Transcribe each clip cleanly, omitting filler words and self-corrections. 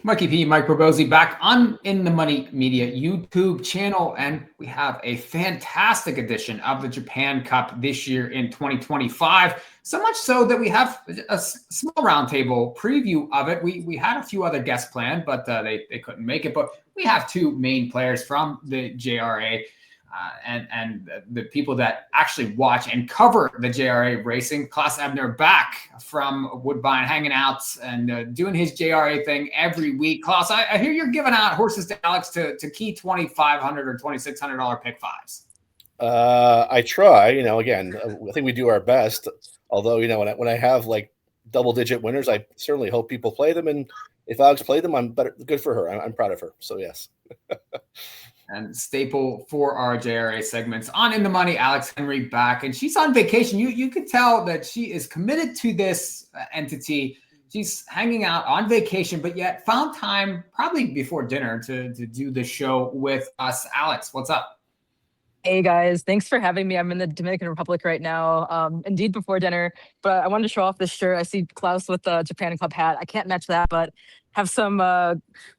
Mikee P, Mike Robosi back on In the Money Media YouTube channel, and we have a fantastic edition of the Japan Cup this year in 2025. So much so that we have a small roundtable preview of it. We had a few other guests planned, but they couldn't make it. But we have two main players from the JRA. And the people that actually watch and cover the JRA racing. Klaus Ebner back from Woodbine, hanging out and doing his JRA thing every week. Klaus, I hear you're giving out horses to Alex to key $2,500 or $2,600 pick fives. I try. Again, I think we do our best. Although, when I have like double-digit winners, I certainly hope people play them. And if Alex played them, I'm better. Good for her. I'm proud of her. So yes. And staple for our JRA segments on In the Money, Alex Henry back, and she's on vacation. You could tell that she is committed to this entity. She's hanging out on vacation, but yet found time probably before dinner to do the show with us. Alex, what's up? Hey guys, thanks for having me. I'm in the Dominican Republic right now, indeed before dinner, but I wanted to show off this shirt. I see Klaus with the Japan Club hat. I can't match that, but have some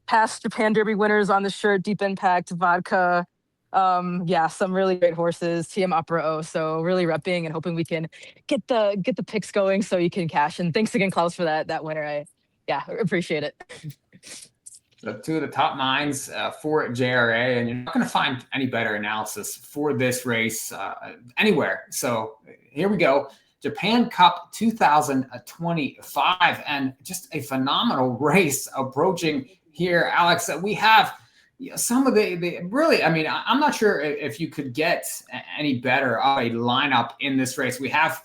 past Japan Derby winners on the shirt, Deep Impact, Vodka. Some really great horses, TM Opera O. So really repping and hoping we can get the picks going so you can cash. And thanks again, Klaus, for that winner. I appreciate it. So two of the top nines for JRA, and you're not going to find any better analysis for this race anywhere. So here we go. Japan Cup 2025, and just a phenomenal race approaching here, Alex. We have some of the really, I'm not sure if you could get any better of a lineup in this race. We have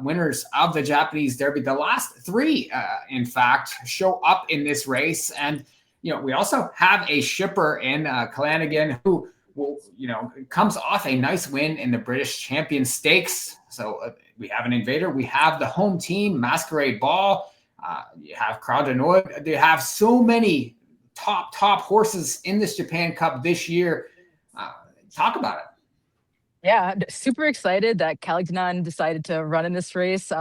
winners of the Japanese Derby. The last three, in fact, show up in this race. And, we also have a shipper in Calanigan who comes off a nice win in the British Champion Stakes. So we have an invader. We have the home team, Masquerade Ball. You have Croix de Nord. They have so many top horses in this Japan Cup this year. Talk about it. Yeah, super excited that Calagnan decided to run in this race.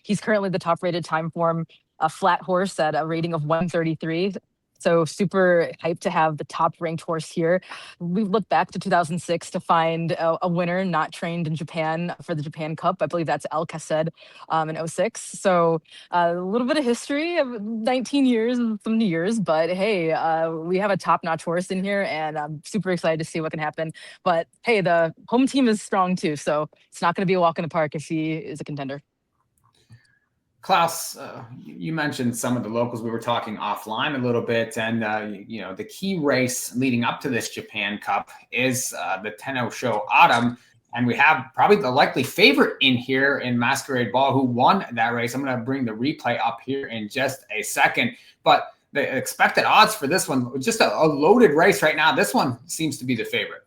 He's currently the top rated time form, a flat horse at a rating of 133. So super hyped to have the top ranked horse here. We've looked back to 2006 to find a winner not trained in Japan for the Japan Cup. I believe that's El Cased in 06. So a little bit of history of 19 years and some years, but hey, we have a top notch horse in here and I'm super excited to see what can happen. But hey, the home team is strong too. So it's not going to be a walk in the park if he is a contender. Klaus, you mentioned some of the locals. We were talking offline a little bit, and the key race leading up to this Japan Cup is the Tenno Sho Autumn, and we have probably the likely favorite in here in Masquerade Ball who won that race. I'm going to bring the replay up here in just a second, but the expected odds for this one, just a loaded race right now. This one seems to be the favorite.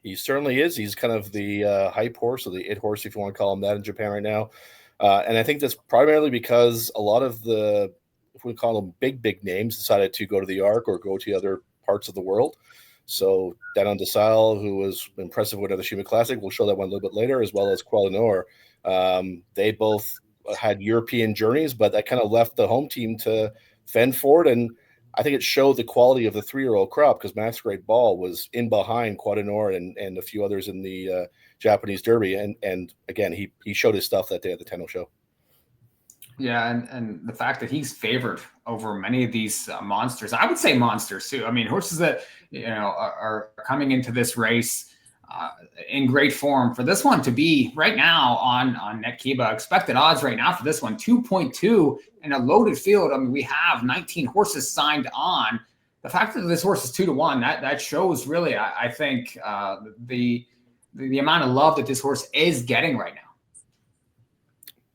He certainly is. He's kind of the hype horse, or the it horse, if you want to call him that, in Japan right now. And I think that's primarily because a lot of the, if we call them big names, decided to go to the Arc or go to other parts of the world. So Danon de Salle, who was impressive with the Shima Classic, we'll show that one a little bit later, as well as Croix de Nord. They both had European journeys, but that kind of left the home team to fend for it. And I think it showed the quality of the 3-year-old crop, because Masquerade Ball was in behind Croix de Nord and a few others in the Japanese Derby. And again, he showed his stuff that day at the Tenno Sho. Yeah, and the fact that he's favored over many of these monsters, I would say monsters too. I mean, horses that are coming into this race in great form. For this one to be right now on NetKiba, expected odds right now for this one 2.2 in a loaded field. I mean, we have 19 horses signed on. The fact that this horse is 2-1, that shows really, I think, the amount of love that this horse is getting right now.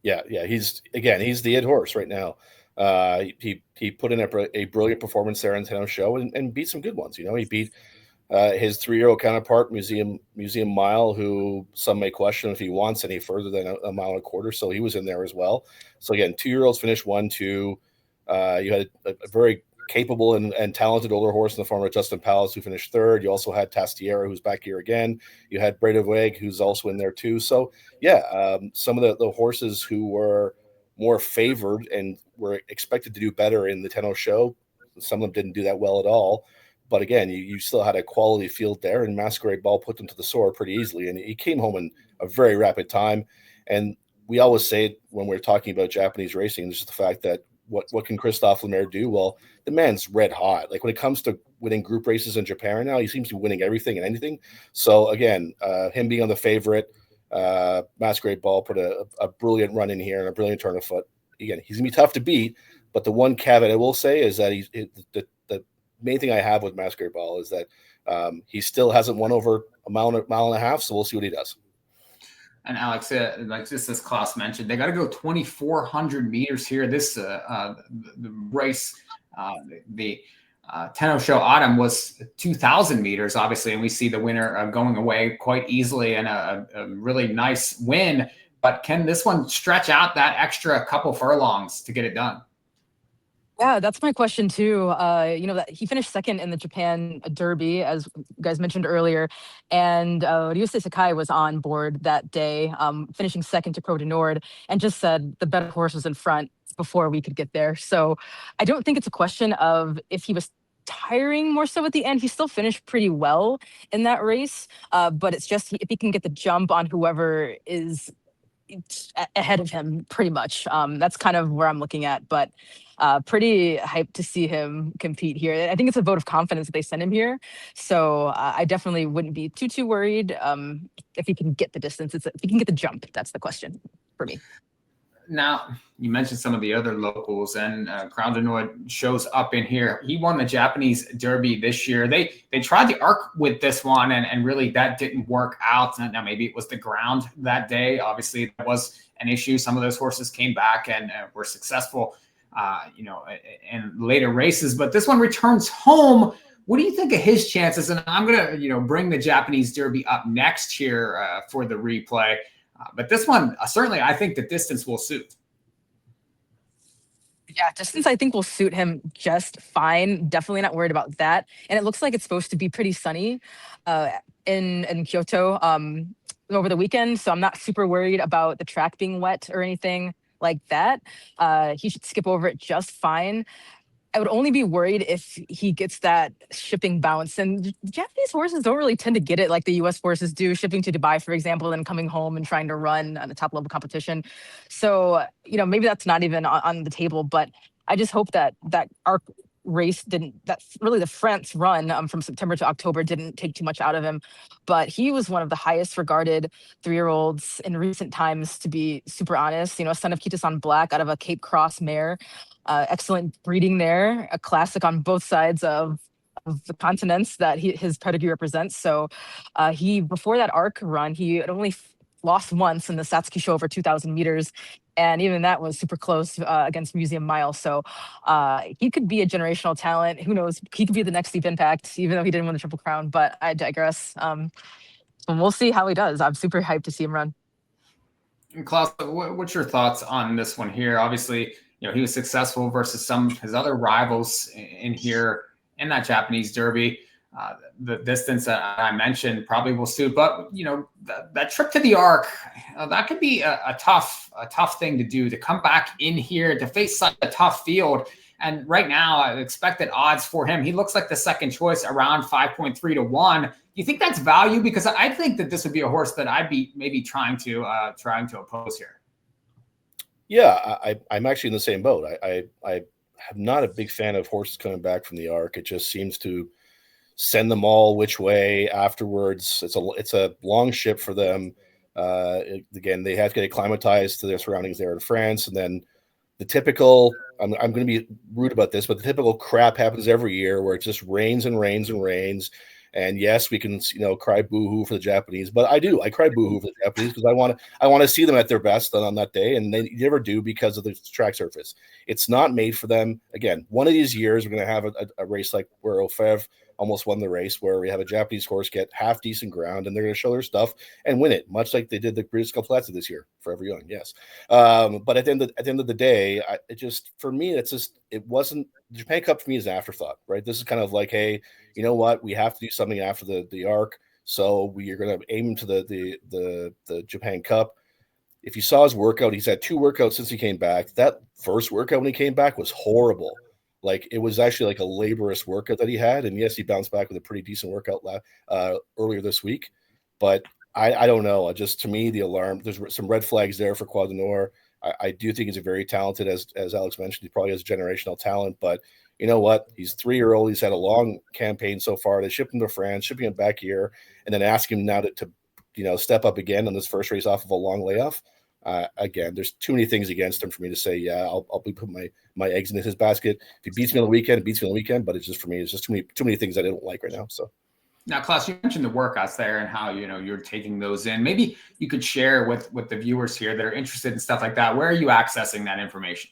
Yeah, he's the it horse right now. He put in a brilliant performance there in Tenno Sho and beat some good ones. He beat his 3-year-old counterpart, Museum Mile, who some may question if he wants any further than a mile and a quarter. So he was in there as well. So again, 2-year-olds finished 1-2. You had a very capable and talented older horse in the form of Justin Palace, who finished third. You also had Tastiera, who's back here again. You had Breda Weg, who's also in there too. So yeah, some of the horses who were more favored and were expected to do better in the Tenno Sho Some of them didn't do that well at all. But again, you still had a quality field there, and Masquerade Ball put them to the sword pretty easily. And he came home in a very rapid time. And we always say it when we're talking about Japanese racing, just the fact that what can Christophe Lemaire do? Well, the man's red hot. Like when it comes to winning group races in Japan right now, he seems to be winning everything and anything. So again, him being on the favorite, Masquerade Ball put a brilliant run in here and a brilliant turn of foot. Again, he's gonna be tough to beat, but the one caveat I will say is that the main thing I have with Masquerade Ball is that he still hasn't won over a mile and a half, so we'll see what he does. And Alex, like just as Klaus mentioned, they got to go 2,400 meters here. This the race, the Tenno Sho Autumn was 2,000 meters, obviously, and we see the winner going away quite easily and a really nice win. But can this one stretch out that extra couple furlongs to get it done? Yeah, that's my question too. That he finished second in the Japan Derby, as you guys mentioned earlier, and Ryusei Sakai was on board that day, finishing second to Pro du Nord, and just said the better horse was in front before we could get there. So I don't think it's a question of if he was tiring more so at the end. He still finished pretty well in that race, but it's just if he can get the jump on whoever is ahead of him, pretty much. That's kind of where I'm looking at, but pretty hyped to see him compete here. I think it's a vote of confidence that they send him here. So I definitely wouldn't be too worried if he can get the distance. If he can get the jump, that's the question for me. Now, you mentioned some of the other locals, and Crown du Nord shows up in here. He won the Japanese Derby this year. They tried the arc with this one, and really that didn't work out. Now, maybe it was the ground that day. Obviously, that was an issue. Some of those horses came back and were successful, in later races. But this one returns home. What do you think of his chances? And I'm going to, bring the Japanese Derby up next here for the replay. But this one, certainly, I think the distance will suit. Yeah, distance I think will suit him just fine. Definitely not worried about that. And it looks like it's supposed to be pretty sunny in Kyoto over the weekend. So I'm not super worried about the track being wet or anything like that. He should skip over it just fine. I would only be worried if he gets that shipping bounce. And Japanese horses don't really tend to get it like the US horses do, shipping to Dubai, for example, then coming home and trying to run on a top level competition. So, maybe that's not even on the table, but I just hope that our race really the France run from September to October didn't take too much out of him. But he was one of the highest regarded 3-year-olds in recent times, to be super honest. Son of Kitasan Black out of a Cape Cross mare. Excellent breeding there, a classic on both sides of the continents that his pedigree represents. So before that arc run, he had only lost once in the Satsuki Show over 2,000 meters. And even that was super close against Museum Mile. So he could be a generational talent. Who knows? He could be the next Deep Impact, even though he didn't win the Triple Crown. But I digress. And we'll see how he does. I'm super hyped to see him run. And Klaus, what's your thoughts on this one here? Obviously, he was successful versus some of his other rivals in here in that Japanese Derby. The distance that I mentioned probably will suit, but that trip to the Arc, that could be a tough thing to do, to come back in here to face such a tough field. And right now, expected odds for him, he looks like the second choice, around 5.3 to 1. Do you think that's value? Because I think that this would be a horse that I'd be maybe trying to oppose here. Yeah, I'm actually in the same boat. I am not a big fan of horses coming back from the Arc. It just seems to send them all which way afterwards. It's a long ship for them. Again, they have to get acclimatized to their surroundings there in France, and then the typical. I'm going to be rude about this, but the typical crap happens every year where it just rains and rains and rains. And yes, we can, cry boo-hoo for the Japanese, but I cry boo-hoo for the Japanese because I want to see them at their best on that day, and they never do because of the track surface. It's not made for them. Again, one of these years, we're going to have a race like where Ofev almost won the race, where we have a Japanese horse get half decent ground, and they're going to show their stuff and win it, much like they did the British Scalpelazzi this year, Forever Young, yes. But at the end of the day, for me, it wasn't the Japan Cup. For me is an afterthought, right? This is kind of like, hey, you know what? We have to do something after the Arc, so we are going to aim to the Japan Cup. If you saw his workout, he's had 2 workouts since he came back. That first workout when he came back was horrible. Like it was actually like a laborious workout that he had. And yes, he bounced back with a pretty decent workout earlier this week. But I don't know. Just to me, the alarm, there's some red flags there for Quadenor. I do think he's a very talented, as Alex mentioned, he probably has generational talent. But you know what? He's 3-year-old. He's had a long campaign so far. They shipped him to France, shipping him back here, and then ask him now to step up again on this first race off of a long layoff. Again, there's too many things against him for me to say, yeah, I'll be putting my eggs in his basket. If he beats me on the weekend, it beats me on the weekend. But it's just, for me, it's just too many things I don't like right now. So. Now, Klaus, you mentioned the workouts there and how, you're taking those in. Maybe you could share with the viewers here that are interested in stuff like that. Where are you accessing that information?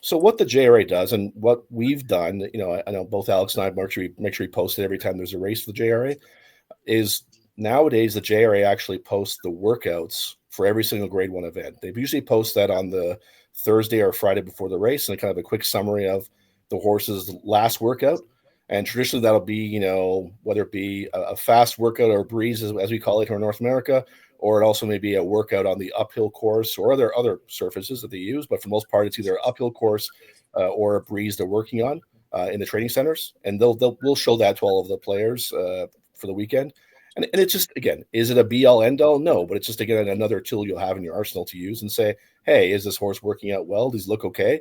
So what the JRA does and what we've done, I know both Alex and I make sure we post it every time there's a race for the JRA, is nowadays the JRA actually posts the workouts for every single grade 1 event. They usually post that on the Thursday or Friday before the race, and kind of a quick summary of the horse's last workout. And traditionally that'll be, whether it be a fast workout or a breeze, as we call it here in North America, or it also may be a workout on the uphill course or other surfaces that they use. But for the most part, it's either an uphill course or a breeze they're working on in the training centers. And we'll show that to all of the players for the weekend. And it's just, again, is it a be-all, end-all? No, but it's just, again, another tool you'll have in your arsenal to use and say, hey, is this horse working out well? Does he look okay?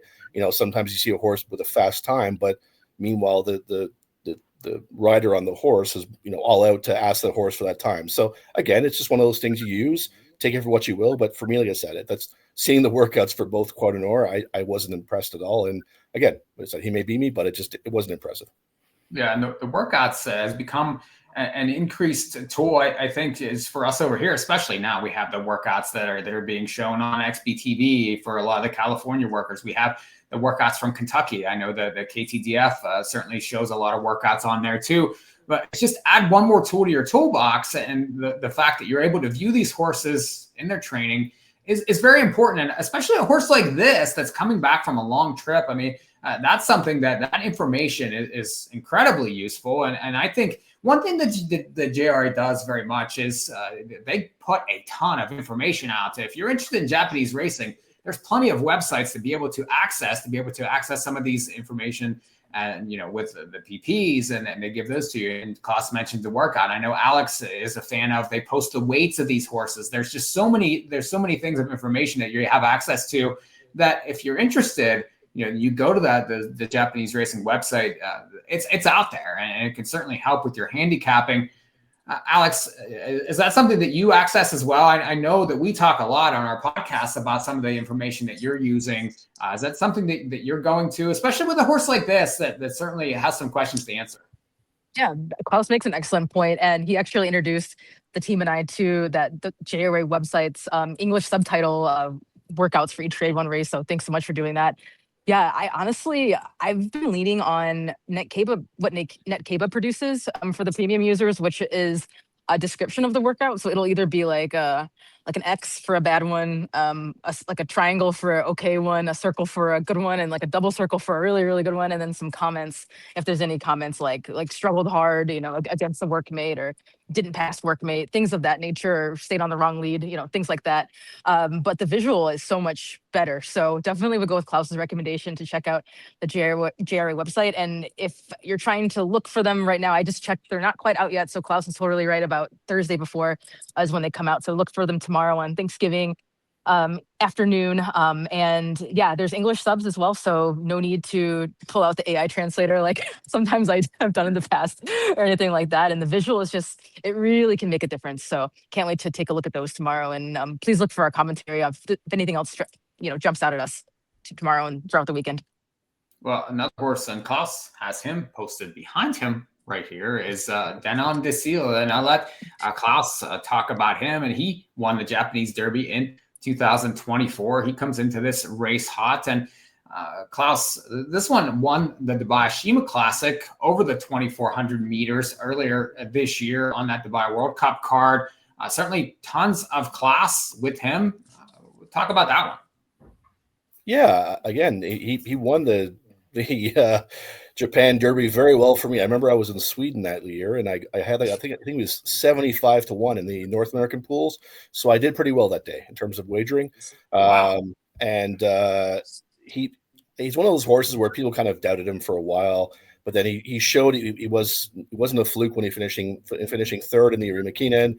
Sometimes you see a horse with a fast time, but meanwhile, the rider on the horse is, all out to ask the horse for that time. So again, it's just one of those things you use, take it for what you will. But for me, like I said, that's seeing the workouts for both Quadenor. I wasn't impressed at all. And again, like I said, he may be me, but it wasn't impressive. Yeah. And the workouts has become an increased tool, I think, is for us over here, especially now. We have the workouts that are being shown on XBTV for a lot of the California workers. We have the workouts from Kentucky. I know that the KTDF certainly shows a lot of workouts on there too. But just add one more tool to your toolbox, and the fact that you're able to view these horses in their training is very important. And especially a horse like this that's coming back from a long trip. I mean, that's something that information is incredibly useful. And I think one thing that the JRA does very much is they put a ton of information out. If you're interested in Japanese racing, there's plenty of websites to be able to access some of these information, and with the PPs, and they give those to you. And Klaus mentioned the workout. I know Alex is a fan of. They post the weights of these horses. There's just so many things of information that you have access to, that if you're interested, you go to the Japanese racing website. It's out there, and it can certainly help with your handicapping. Alex, is that something that you access as well? I know that we talk a lot on our podcast about some of the information that you're using. Is that something that you're going to, especially with a horse like this, that certainly has some questions to answer? Yeah, Klaus makes an excellent point, and he actually introduced the team and I to the JRA website's English subtitle workouts for each grade 1 race. So thanks so much for doing that. Yeah, I've been leaning on NetCaba, what NetCaba produces for the premium users, which is a description of the workout. So it'll either be like an X for a bad one, like a triangle for an okay one, a circle for a good one, and like a double circle for a really, really good one. And then some comments, if there's any comments like struggled hard, against the workmate, or didn't pass workmate, things of that nature, or stayed on the wrong lead, things like that. But the visual is so much better. So definitely would go with Klaus's recommendation to check out the JRA website. And if you're trying to look for them right now, I just checked, they're not quite out yet. So Klaus is totally right about Thursday before is when they come out. So look for them tomorrow on Thanksgiving afternoon. And yeah, there's English subs as well. So no need to pull out the AI translator like sometimes I have done in the past or anything like that. And the visual is just, it really can make a difference. So can't wait to take a look at those tomorrow. And please look for our commentary if anything else, jumps out at us tomorrow and throughout the weekend. Well, another horse, and Klaus has him posted behind him right here, is Denon Desil. And I'll let Klaus talk about him. And he won the Japanese Derby in 2024. He comes into this race hot. And Klaus, this one won the Dubai Shima Classic over the 2,400 meters earlier this year on that Dubai World Cup card. Certainly tons of class with him. Talk about that one. Yeah, again, he won the Japan Derby very well for me. I remember I was in Sweden that year, and I had I think it was 75-1 in the North American pools, so I did pretty well that day in terms of wagering. Wow. And he's one of those horses where people kind of doubted him for a while, but then he showed it wasn't a fluke when he finishing third in the Erie McKinnon,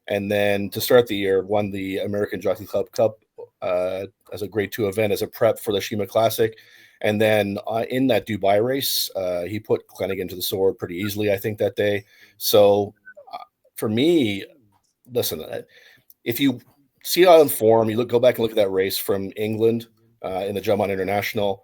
and then to start the year won the American Jockey Club Cup as a Grade 2 event as a prep for the Shima Classic. And then in that Dubai race, he put Clennigan to the sword pretty easily, I think, that day. So for me, listen, if you see it on form, go back and look at that race from England in the Jumpman International,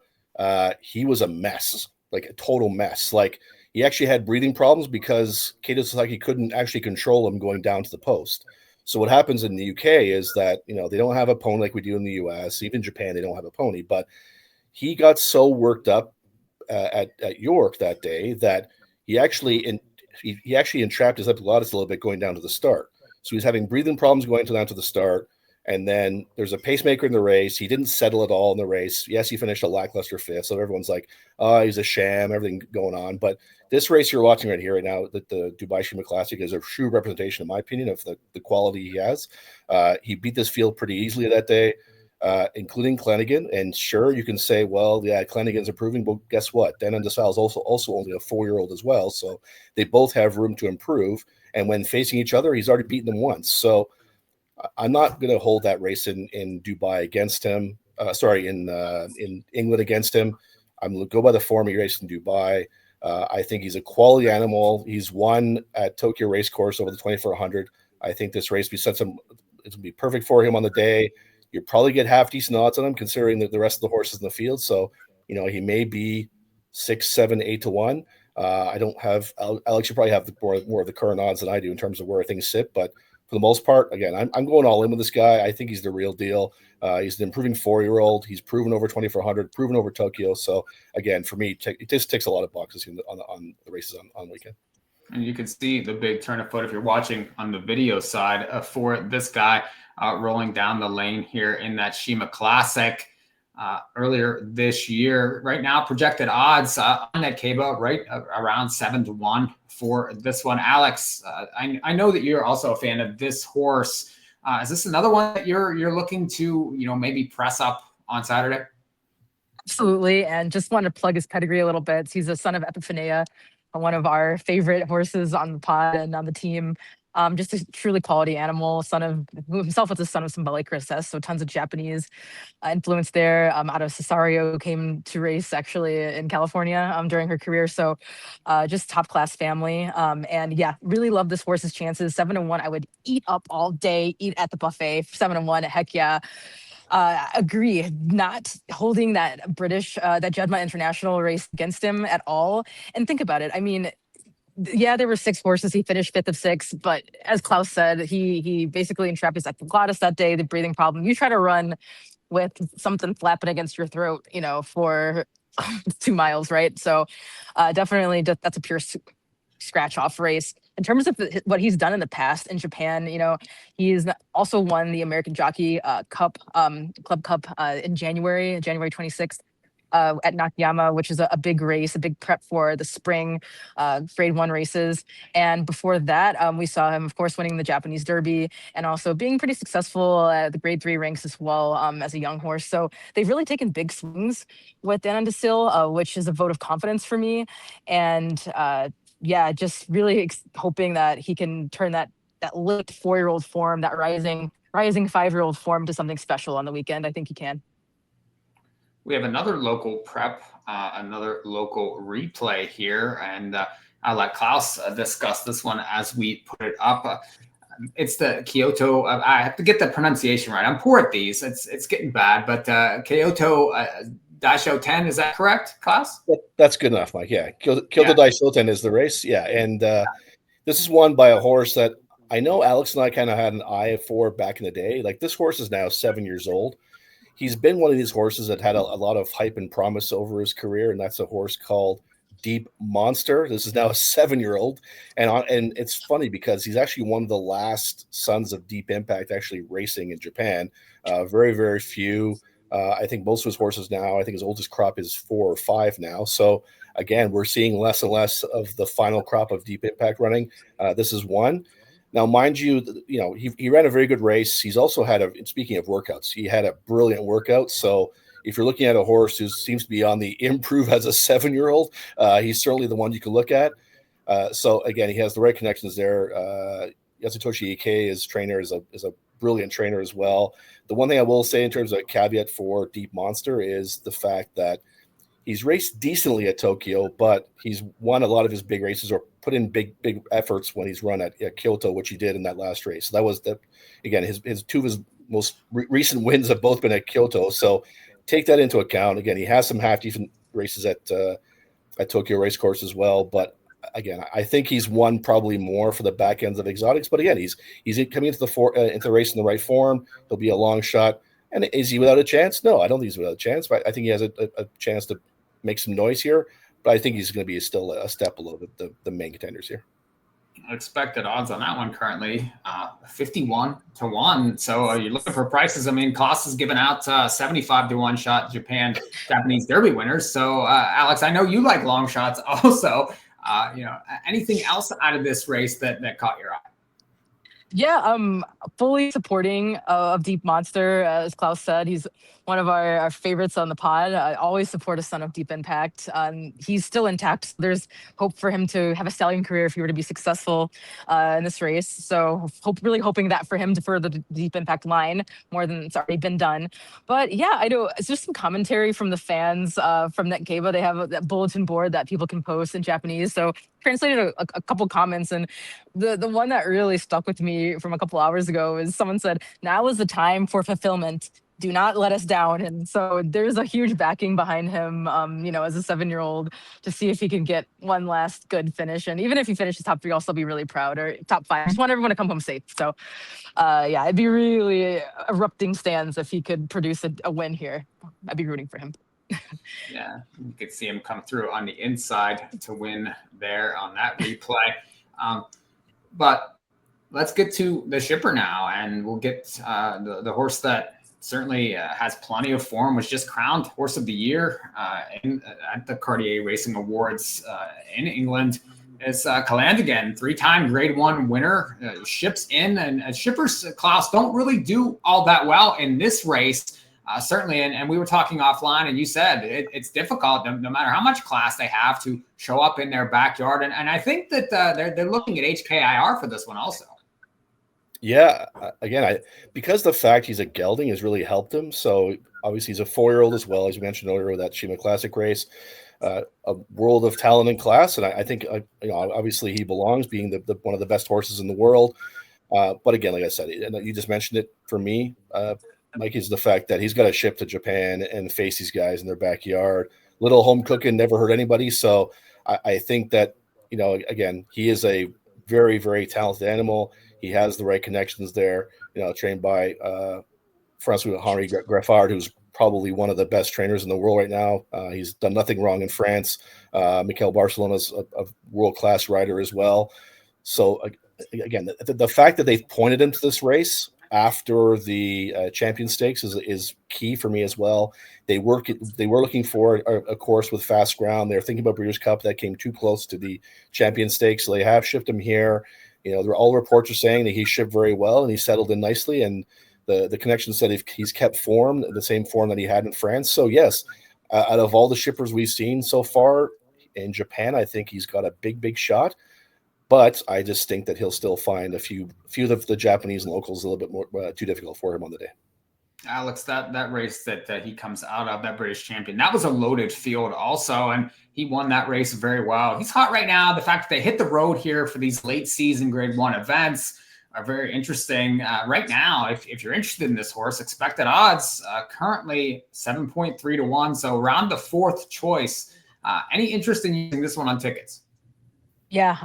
he was a mess, like a total mess. Like he actually had breathing problems because Kato Sasaki couldn't actually control him going down to the post. So what happens in the UK is that, they don't have a pony like we do in the US. Even Japan, they don't have a pony. But he got so worked up at York that day that he actually entrapped his epiglottis a little bit going down to the start. So he's having breathing problems going down to the start. And then there's a pacemaker in the race. He didn't settle at all in the race. Yes, he finished a lackluster fifth. So everyone's like, oh, he's a sham, everything going on. But this race you're watching right here, right now, the Dubai Shima Classic is a true representation, in my opinion, of the quality he has. He beat this field pretty easily that day, including Clennigan. And sure, you can say, well, yeah, Clennigan's improving. But guess what? Denon DeSalle is also only a 4-year-old as well. So they both have room to improve. And when facing each other, he's already beaten them once. So I'm not going to hold that race in Dubai against him. In England against him. I'm going to go by the form he raced in Dubai. I think he's a quality animal. He's won at Tokyo Race Course over the 2400. I think this race it's going to be perfect for him on the day. You probably get half decent odds on him considering the rest of the horses in the field. So, he may be 6, 7, 8 to 1. I don't have Alex. You probably have more of the current odds than I do in terms of where things sit, but for the most part, again, I'm going all in with this guy. I think he's the real deal. He's an improving 4-year-old. He's proven over 2400, proven over Tokyo. So again, for me, it just ticks a lot of boxes on the races on weekend. And you can see the big turn of foot if you're watching on the video side for this guy rolling down the lane here in that Shima Classic earlier this year. Right now, projected odds on that Kaba right around 7 to 1 for this one. Alex, I know that you're also a fan of this horse. Is this another one that you're looking to maybe press up on Saturday? Absolutely, and just want to plug his pedigree a little bit. He's a son of Epiphania, one of our favorite horses on the pod and on the team. Just a truly quality animal, who himself was the son of Symbolic Princess, so tons of Japanese influence there. Out of Cesario, came to race actually in California during her career. So just top class family. And yeah, really love this horse's chances. 7 to 1, I would eat up all day, eat at the buffet. 7 to 1, heck yeah. Agree, not holding that that Juddmonte International race against him at all. And think about it. I mean, yeah, there were 6 horses. He finished 5th of 6, but as Klaus said, he basically entrapped his epiglottis that day, the breathing problem. You try to run with something flapping against your throat, for 2 miles, right? So definitely that's a pure scratch off race. In terms of what he's done in the past in Japan, he's also won the American Jockey Cup, Club Cup in January 26th. At Nakayama, which is a big race, a big prep for the spring Grade 1 races. And before that, we saw him, of course, winning the Japanese Derby and also being pretty successful at the Grade 3 ranks as well as a young horse. So they've really taken big swings with Denon DeSalle, which is a vote of confidence for me. And just really hoping that he can turn that late 4-year-old form, that rising 5-year-old form to something special on the weekend. I think he can. We have another local prep, another local replay here, and I'll let Klaus discuss this one as we put it up. It's the Kyoto. I have to get the pronunciation right. I'm poor at these. It's getting bad, but Kyoto Daisho 10. Is that correct, Klaus? That's good enough, Mike. Yeah, Kyoto Daisho 10 is the race. Yeah, and this is won by a horse that I know Alex and I kind of had an eye for back in the day. Like this horse is now 7 years old. He's been one of these horses that had a lot of hype and promise over his career, and that's a horse called Deep Monster. This is now a 7-year-old, and it's funny because he's actually one of the last sons of Deep Impact actually racing in Japan. Very, very few. I think most of his horses now, I think his oldest crop is 4 or 5 now. So again, we're seeing less and less of the final crop of Deep Impact running. This is one. Now, mind you, he ran a very good race. He's also had speaking of workouts, he had a brilliant workout. So, if you're looking at a horse who seems to be on the improve as a 7-year-old, he's certainly the one you can look at. So again, he has the right connections there. Yasutoshi Ike, his trainer, is a brilliant trainer as well. The one thing I will say in terms of a caveat for Deep Monster is the fact that he's raced decently at Tokyo, but he's won a lot of his big races or put in big efforts when he's run at Kyoto, which he did in that last race. So that was again, his two of his most recent wins have both been at Kyoto. So take that into account. Again, he has some half decent races at Tokyo race course as well, but again, I think he's won probably more for the back ends of exotics. But again, he's coming into the race in the right form. He'll be a long shot. And is he without a chance? No, I don't think he's without a chance. But I think he has a chance to make some noise here. But I think he's going to be still a step below the main contenders here. Expected odds on that one currently 51-1. So you're looking for prices. I mean, Klaus is giving out 75-1 shot Japanese Derby winners. So Alex, I know you like long shots also. Anything else out of this race that caught your eye? Yeah, I'm fully supporting of Deep Monster. As Klaus said, he's one of our favorites on the pod. I always support a son of Deep Impact. He's still intact. So there's hope for him to have a stallion career if he were to be successful in this race. So really hoping that for him to further the Deep Impact line more than it's already been done. But yeah, I know it's just some commentary from the fans from Netgeba. They have that bulletin board that people can post in Japanese. So translated a couple comments, and the one that really stuck with me from a couple hours ago is someone said, "Now is the time for fulfillment. Do not let us down." And so there's a huge backing behind him, as a 7-year-old, to see if he can get one last good finish. And even if he finishes top 3, I'll still be really proud, or top 5. I just want everyone to come home safe. So it'd be really erupting stands if he could produce a win here. I'd be rooting for him. Yeah, you could see him come through on the inside to win there on that replay. But let's get to the shipper now, and we'll get the horse that certainly has plenty of form, was just crowned Horse of the Year at the Cartier Racing Awards in England. It's Calandigan, 3-time Grade 1 winner, ships in, and shippers, Klaus, don't really do all that well in this race. Certainly, and we were talking offline, and you said it's difficult, no matter how much class they have, to show up in their backyard. And I think that they're looking at HKIR for this one also. Yeah, again, because the fact he's a gelding has really helped him. So obviously he's a 4-year-old as well, as you mentioned earlier with that Shima Classic race. A world of talent and class, and I think obviously he belongs, being the one of the best horses in the world. But again, like I said, and you just mentioned it for me, Mike, is the fact that he's got to ship to Japan and face these guys in their backyard. Little home cooking never hurt anybody. So I think that, again, he is a very, very talented animal. He has the right connections there, trained by Francois-Henri Graffard, who's probably one of the best trainers in the world right now. He's done nothing wrong in France. Mikel Barcelona's a world-class rider as well. So again, the fact that they've pointed him to this race after the Champion Stakes is key for me as well. They were looking for a course with fast ground. They're thinking about Breeders' Cup. That came too close to the Champion Stakes, so they have shipped him here. All reports are saying that he shipped very well and he settled in nicely. And the connection said if he's kept form, the same form that he had in France. So yes, out of all the shippers we've seen so far in Japan, I think he's got a big shot. But I just think that he'll still find a few of the Japanese locals a little bit more too difficult for him on the day. Alex, that race that he comes out of, that British champion, that was a loaded field also, and he won that race very well. He's hot right now. The fact that they hit the road here for these late season Grade 1 events are very interesting. Right now, if you're interested in this horse, expected odds currently 7.3-1, so around the 4th choice. Any interest in using this one on tickets? Yeah,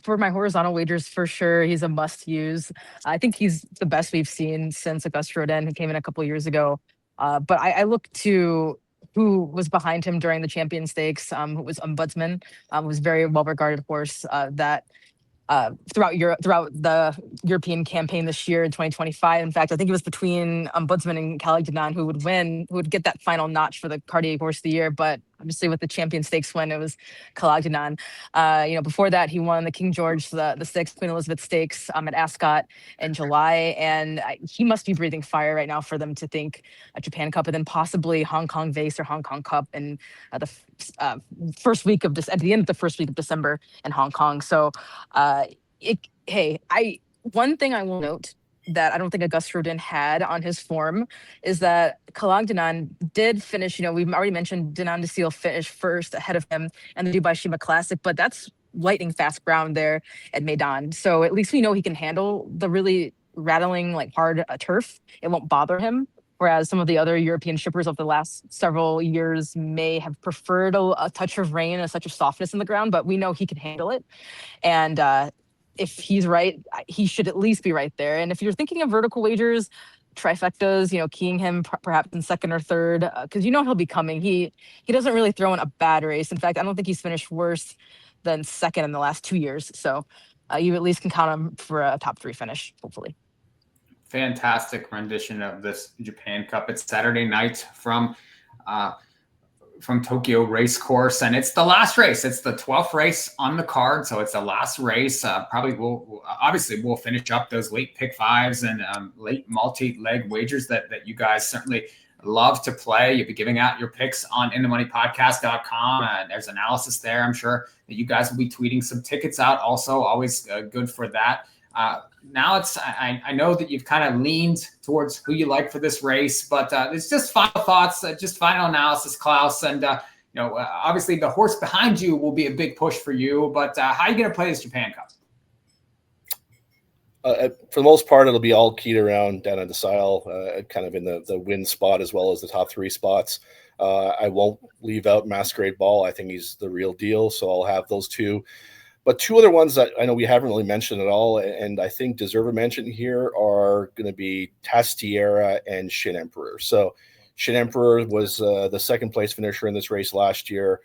for my horizontal wagers, for sure, he's a must-use. I think he's the best we've seen since Augusta Rodin, who came in a couple years ago. But I look to who was behind him during the Champion Stakes, who was Ombudsman, was very well-regarded horse that throughout the European campaign this year in 2025. In fact, I think it was between Ombudsman and Caligdanon who would win, who would get that final notch for the Cartier Horse of the Year. But obviously with the Champion Stakes win, it was Kalagdanan. Before that, he won the King George, the sixth Queen Elizabeth Stakes at Ascot in July. And he must be breathing fire right now for them to think a Japan Cup and then possibly Hong Kong Vase or Hong Kong Cup in the first week of at the end of the first week of December in Hong Kong. So, one thing I will note that I don't think Augusta Rodin had on his form is that Kalagdanan did finish, we've already mentioned Dinan de Seal finished first ahead of him in the Dubai Shima Classic, but that's lightning fast ground there at Meydan. So at least we know he can handle the really rattling, like hard turf. It won't bother him. Whereas some of the other European shippers of the last several years may have preferred a touch of rain and such a softness in the ground, but we know he can handle it. And if he's right, he should at least be right there. And if you're thinking of vertical wagers, trifectas, keying him perhaps in second or third, because he'll be coming. He doesn't really throw in a bad race. In fact, I don't think he's finished worse than second in the last 2 years. So you at least can count him for a top 3 finish, hopefully. Fantastic rendition of this Japan Cup. It's Saturday night from Tokyo Race Course, and it's the last race. It's the 12th race on the card, so it's the last race. Probably we'll finish up those late pick fives and late multi-leg wagers that you guys certainly love to play. You'll be giving out your picks on inthemoneypodcast.com. There's analysis there. I'm sure that you guys will be tweeting some tickets out also. Always good for that. Now I know that you've kind of leaned towards who you like for this race, but it's just final thoughts, just final analysis, Klaus. And, obviously the horse behind you will be a big push for you, but how are you going to play this Japan Cup? For the most part, it'll be all keyed around down on the Sile, kind of in the win spot as well as the top 3 spots. I won't leave out Masquerade Ball. I think he's the real deal, so I'll have those 2. But 2 other ones that I know we haven't really mentioned at all, and I think deserve a mention here, are going to be Tastiera and Shin Emperor. So Shin Emperor was the second place finisher in this race last year.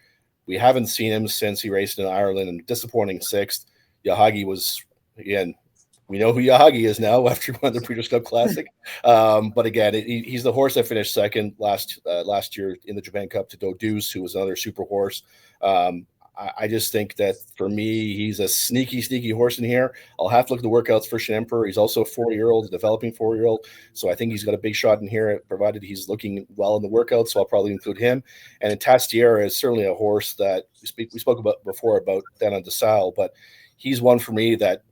We haven't seen him since he raced in Ireland, and disappointing 6th. Yahagi was, again, we know who Yahagi is now after he won the Breeders' Cup Classic. But again, he's the horse that finished second last year in the Japan Cup to Doduce, who was another super horse. I just think that for me, he's a sneaky horse in here. I'll have to look at the workouts for Shin Emperor. He's also a 4-year-old, a developing 4-year-old. So I think he's got a big shot in here, provided he's looking well in the workouts. So I'll probably include him. And Tastiera is certainly a horse that we spoke about before about Danon de Sale, but he's one for me that,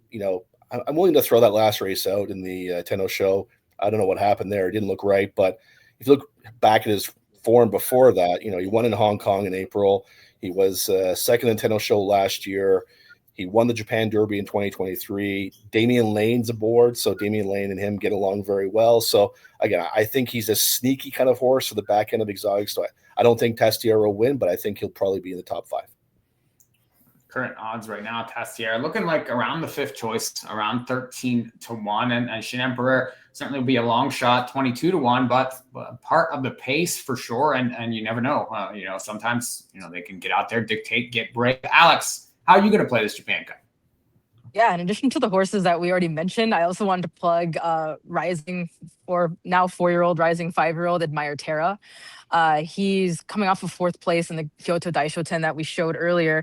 I'm willing to throw that last race out in the Tenno Sho. I don't know what happened there. It didn't look right. But if you look back at his form before that, he won in Hong Kong in April. He was second in Tenno Sho last year. He won the Japan Derby in 2023. Damian Lane's aboard, so Damian Lane and him get along very well. So, again, I think he's a sneaky kind of horse for the back end of exotics. So I don't think Tastiera will win, but I think he'll probably be in the top 5. Current odds right now, Tastiera looking like around the 5th choice, around 13-1, and Shin Emperor certainly will be a long shot, 22-1, but part of the pace for sure. And you never know, sometimes they can get out there, dictate, get brave. Alex, how are you going to play this Japan Cup? Yeah, in addition to the horses that we already mentioned, I also wanted to plug rising, or now 4-year-old, rising 5-year-old Admire Terra. He's coming off of 4th place in the Kyoto Daishoten that we showed earlier.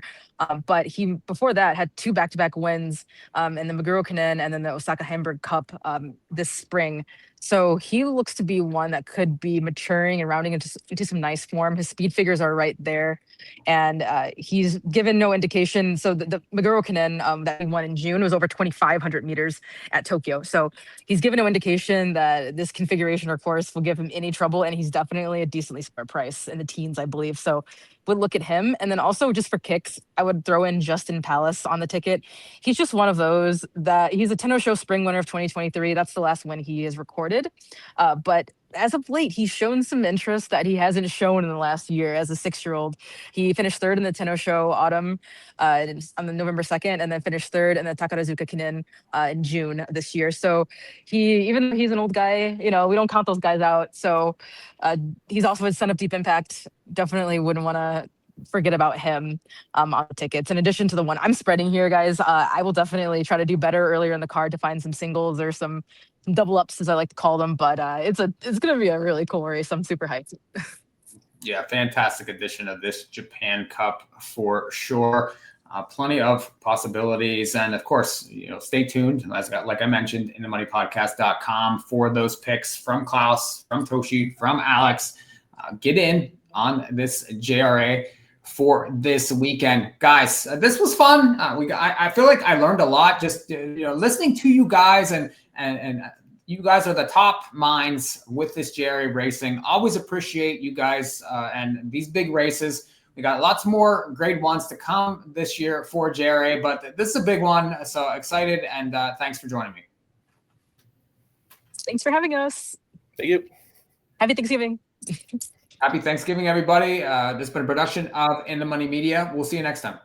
But he, before that, had 2 back-to-back wins in the Maguro Kanen and then the Osaka Hamburg Cup this spring. So he looks to be one that could be maturing and rounding into some nice form. His speed figures are right there. And he's given no indication. So the Maguro Kanen that he won in June was over 2,500 meters at Tokyo. So he's given no indication that this configuration or course will give him any trouble. And he's definitely a decently smart price in the teens, I believe. So would look at him. And then also just for kicks, I would throw in Justin Palace on the ticket. He's just one of those that he's a Tenno Sho spring winner of 2023. That's the last win he has recorded. But as of late, he's shown some interest that he hasn't shown in the last year as a 6-year-old. He finished 3rd in the Tenno Sho autumn on the November 2nd, and then finished 3rd in the Takarazuka Kinen in June this year. So even though he's an old guy, we don't count those guys out. So he's also a son of Deep Impact. Definitely wouldn't want to forget about him on the tickets. In addition to the one I'm spreading here, guys, I will definitely try to do better earlier in the card to find some singles or some double ups, as I like to call them. But it's going to be a really cool race. I'm super hyped. Yeah, fantastic edition of this Japan Cup for sure. Plenty of possibilities. And of course, stay tuned, like I mentioned, in the moneypodcast.com for those picks from Klaus, from Toshi, from Alex. Get in on this JRA for this weekend. Guys, this was fun. I feel like I learned a lot just listening to you guys, and you guys are the top minds with this JRA racing. Always appreciate you guys and these big races. We got lots more grade ones to come this year for JRA, but this is a big one. So excited, and thanks for joining me. Thanks for having us. Thank you. Happy Thanksgiving. Happy Thanksgiving, everybody. This has been a production of In the Money Media. We'll see you next time.